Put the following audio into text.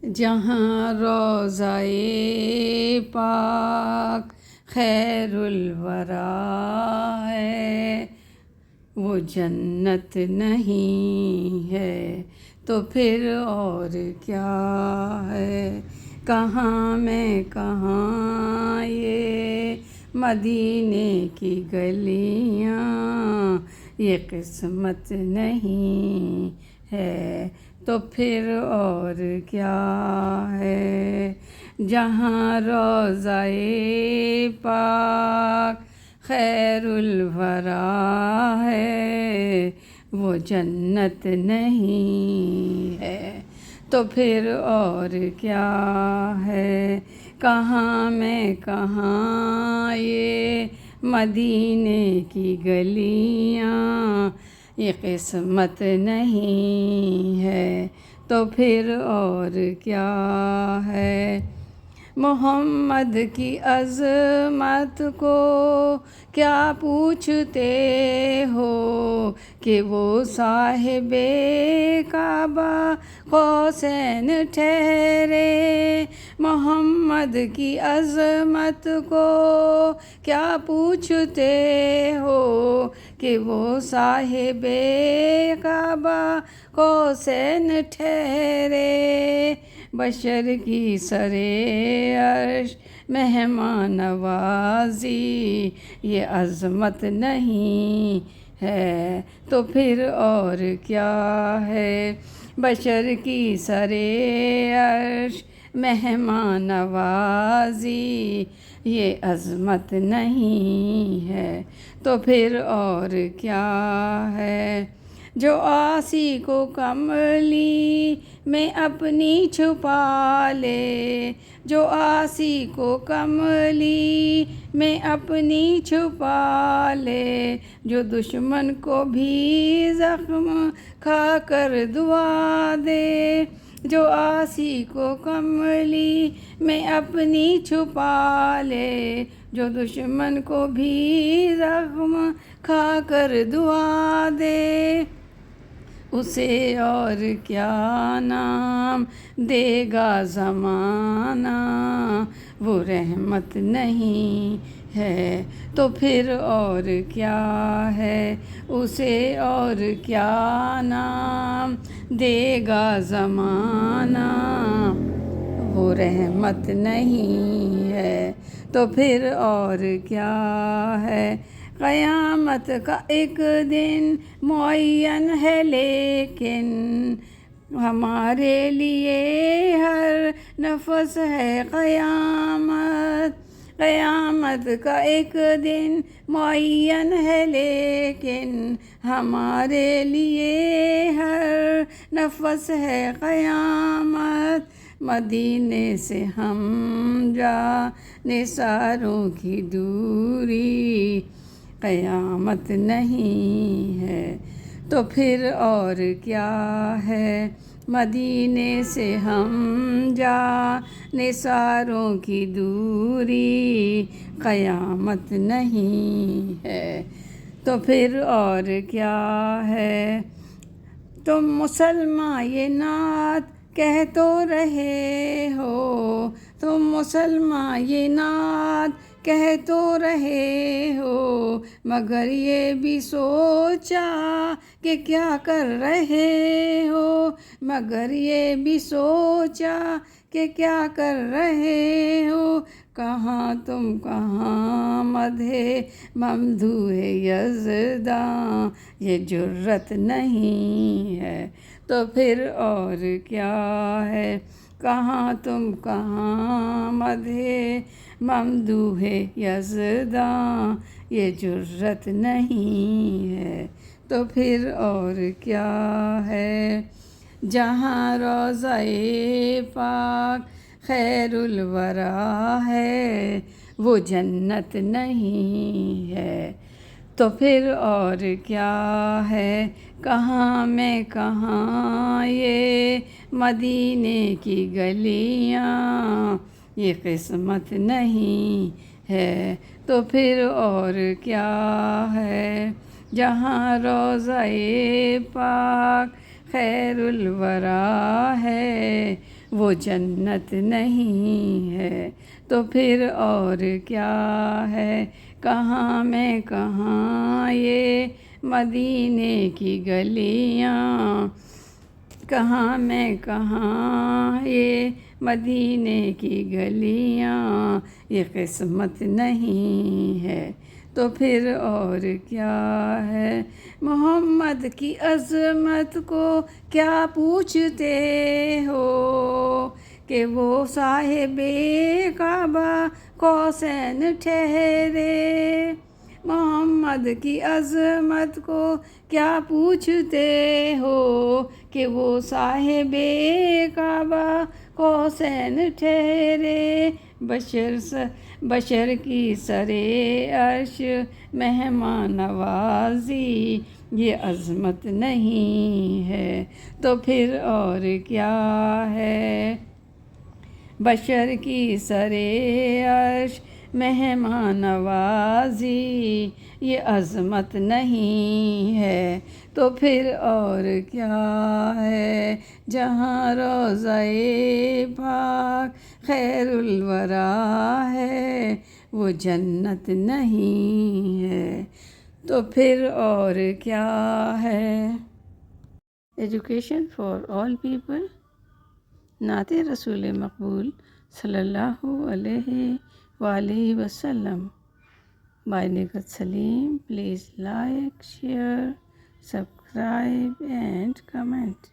جہاں روضۂ پاک خیر الورا ہے، وہ جنت نہیں ہے تو پھر اور کیا ہے؟ کہاں میں کہاں یہ مدینے کی گلیاں، یہ قسمت نہیں ہے تو پھر اور کیا ہے؟ جہاں روضۂ پاک خیر الورا ہے، وہ جنت نہیں ہے تو پھر اور کیا ہے؟ کہاں میں کہاں یہ مدینے کی گلیاں، یہ قسمت نہیں ہے تو پھر اور کیا ہے؟ محمد کی عظمت کو کیا پوچھتے ہو کہ وہ صاحب کعبہ قوسین ٹھہرے؟ محمد کی عظمت کو کیا پوچھتے ہو کہ وہ صاحب کعبہ قوسین ٹھہرے؟ بشر کی سرے عرش مہمان نوازی، یہ عظمت نہیں ہے تو پھر اور کیا ہے؟ بشر کی سرے عرش مہمان نوازی، یہ عظمت نہیں ہے تو پھر اور کیا ہے؟ جو عاصی کو کملی میں اپنی چھپا لے، جو عاصی کو کملی میں اپنی چھپا لے، جو دشمن کو بھی زخم کھا کر دعا دے، جو عاصی کو کملی میں اپنی چھپا لے، جو دشمن کو بھی زخم کھا کر دعا دے، اسے اور کیا نام دے گا زمانہ؟ وہ رحمت نہیں ہے تو پھر اور کیا ہے؟ اسے اور کیا نام دے گا زمانہ؟ وہ رحمت نہیں ہے تو پھر اور کیا ہے؟ قیامت کا ایک دن معین ہے لیکن ہمارے لیے ہر نفس ہے قیامت۔ قیامت کا ایک دن معین ہے لیکن ہمارے لیے ہر نفس ہے قیامت۔ مدینے سے ہم جانے ساروں کی دوری، قیامت نہیں ہے تو پھر اور کیا ہے؟ مدینے سے ہم جانے ساروں کی دوری، قیامت نہیں ہے تو پھر اور کیا ہے؟ تم مسلمان یہ نعت کہہ تو رہے ہو، تم مسلمان یہ نعت کہہ تو رہے ہو، مگر یہ بھی سوچا کہ کیا کر رہے ہو؟ مگر یہ بھی سوچا کہ کیا کر رہے ہو؟ کہاں تم کہاں مدح ممدوح یزداں، یہ جرت نہیں ہے تو پھر اور کیا ہے؟ کہاں تم کہاں مدح ممدوح یزداں، یہ جرت نہیں ہے تو پھر اور کیا ہے؟ جہاں روضۂ پاک خیر الورا ہے، وہ جنت نہیں ہے تو پھر اور کیا ہے؟ کہاں میں کہاں یہ مدینے کی گلیاں، یہ قسمت نہیں ہے تو پھر اور کیا ہے؟ جہاں روضۂ پاک خیر الورا ہے، وہ جنت نہیں ہے تو پھر اور کیا ہے؟ کہاں میں کہاں یہ مدینے کی گلیاں، کہاں میں کہاں یہ مدینے کی گلیاں، یہ قسمت نہیں ہے تو پھر اور کیا ہے؟ محمد کی عظمت کو کیا پوچھتے ہو کہ وہ صاحب کعبہ قوسین ٹھہرے؟ محمد کی عظمت کو کیا پوچھتے ہو کہ وہ صاحب کعبہ قوسین ٹھہرے؟ بشر کی سرے عرش مہمان نوازی، یہ عظمت نہیں ہے تو پھر اور کیا ہے؟ بشر کی سرے عرش مہمان نوازی، یہ عظمت نہیں ہے تو پھر اور کیا ہے؟ جہاں روضہ پاک خیر الورا ہے، وہ جنت نہیں ہے تو پھر اور کیا ہے؟ ایجوکیشن فار آل پیپل، نعت رسول مقبول صلی اللہ علیہ وآلہ وسلم by Nigat Salim. Please like, share, subscribe and comment.